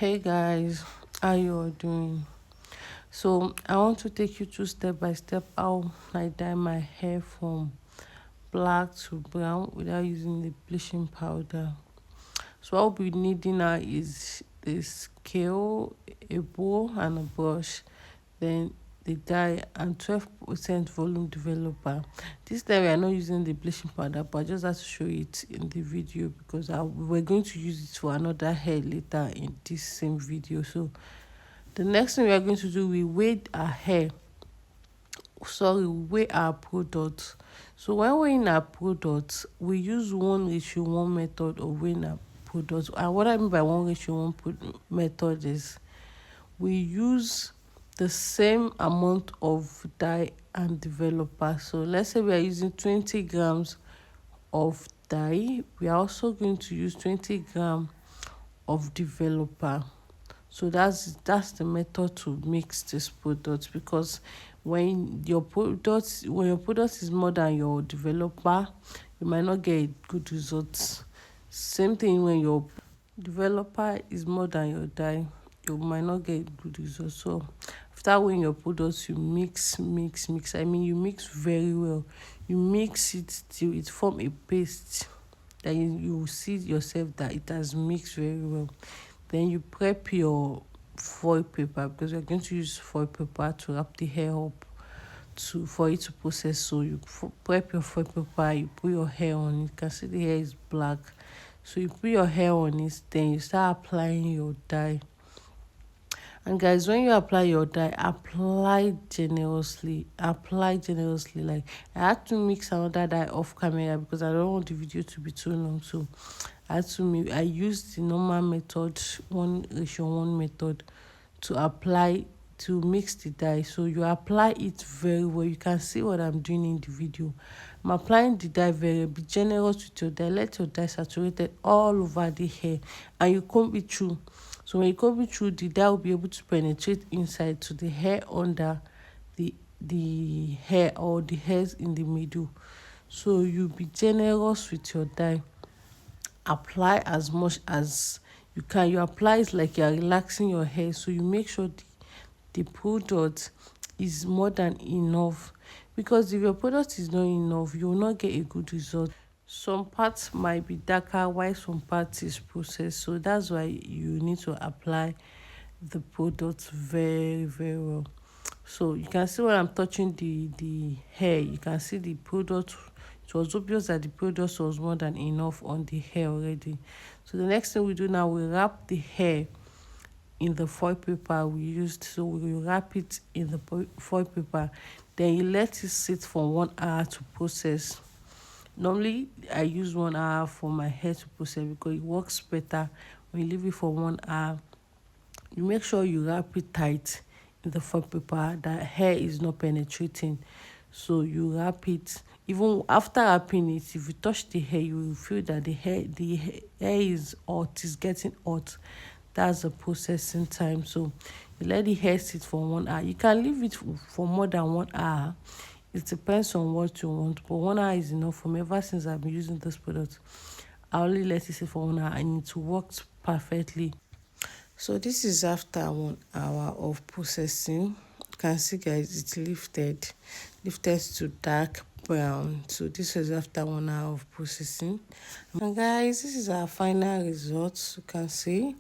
Hey guys, how you all doing? So I want to take you through step by step how I dye my hair from black to brown without using the bleaching powder. So what we'll be needing now is a scale, a bowl and a brush. Then the dye and 12% volume developer. This time we are not using the bleaching powder, but I just have to show it in the video because we're going to use it for another hair later in this same video. So the next thing we are going to do, we weigh our hair. Sorry, we weigh our products. So when weighing our products, we use 1:1 method of weighing our products. And what I mean by 1:1 method is we use the same amount of dye and developer. So let's say we are using 20 grams of dye. We are also going to use 20 grams of developer. So that's the method to mix this product, because when your product is more than your developer, you might not get good results. Same thing when your developer is more than your dye, you might not get good results. So after weighing your products, you mix. I mean, you mix very well. You mix it till it form a paste. Then you will see yourself that it has mixed very well. Then you prep your foil paper, because we're going to use foil paper to wrap the hair up to for it to process. So you prep your foil paper, you put your hair on it. You can see the hair is black. So you put your hair on it, then you start applying your dye. And guys, when you apply your dye, apply generously. Apply generously. Like, I had to mix another dye off camera because I don't want the video to be too long. So I used the normal method, 1:1 method, to apply to mix the dye. So you apply it very well. You can see what I'm doing in the video. I'm applying the dye very well. Be generous with your dye. Let your dye saturated all over the hair, and you comb it through. So when you comb it through, the dye will be able to penetrate inside to the hair under the hair, or the hairs in the middle. So you be generous with your dye. Apply as much as you can. You apply it like you're relaxing your hair. So you make sure the product is more than enough, because if your product is not enough, you will not get a good result. Some parts might be darker while some parts is processed. So that's why you need to apply the product very well. So you can see when I'm touching the hair, you can see the product. It was obvious that the product was more than enough on the hair already. So the next thing we do now, we wrap the hair in the foil paper we used. So we will wrap it in the foil paper. Then you let it sit for 1 hour to process. Normally I use 1 hour for my hair to process because it works better when you leave it for 1 hour. You make sure you wrap it tight in the foil paper, that hair is not penetrating. So you wrap it. Even after wrapping it, if you touch the hair, you will feel that the hair is hot, is getting hot. That's the processing time. So you let the hair sit for 1 hour. You can leave it for more than 1 hour. It depends on what you want, but 1 hour is enough for me. Ever since I've been using this product, I only let it sit for 1 hour and it works perfectly. So this is after 1 hour of processing. You can see guys, it's lifted to dark brown. So this is after 1 hour of processing. And guys, this is our final result. You can see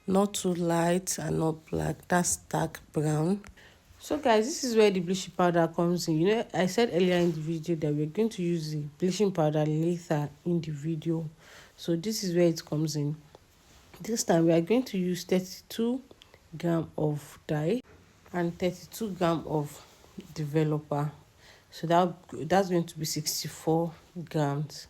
not too light and not black. That's dark brown. So guys, this is where the bleaching powder comes in. I said earlier in the video that we're going to use the bleaching powder later in the video. So this is where it comes in. This time we are going to use 32 grams of dye and 32 grams of developer. So that's going to be 64 grams.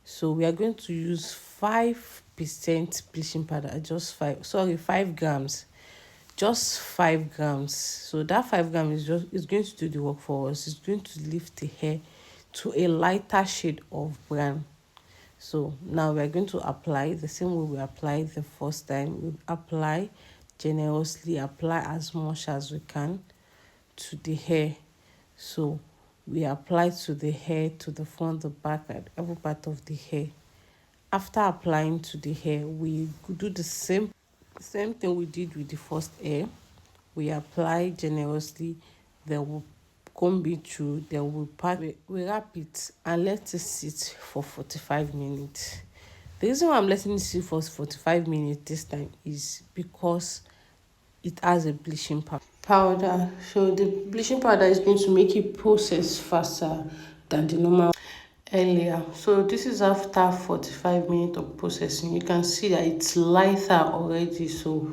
So we are going to use 5% bleaching powder, just 5 grams. Just 5 grams. So that 5 grams is going to do the work for us. It's going to lift the hair to a lighter shade of brown. So now we are going to apply the same way we applied the first time. We apply generously, apply as much as we can to the hair. So we apply to the hair, to the front, the back, and every part of the hair. After applying to the hair, we do the same Same thing we did with the first hair. We apply generously, then we'll comb it through, then we'll pack, we wrap it and let it sit for 45 minutes. The reason why I'm letting it sit for 45 minutes this time is because it has a bleaching powder. So the bleaching powder is going to make it process faster than the normal earlier. So this is after 45 minutes of processing. You can see that it's lighter already. So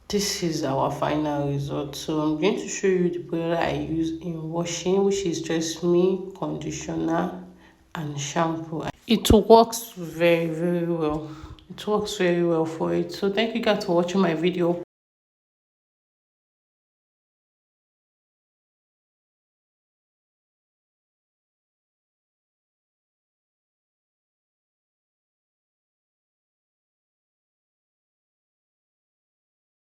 this is our final result. So I'm going to show you the product I use in washing, which is just me, conditioner and shampoo. It works very well. It works very well for it. So thank you guys for watching my video.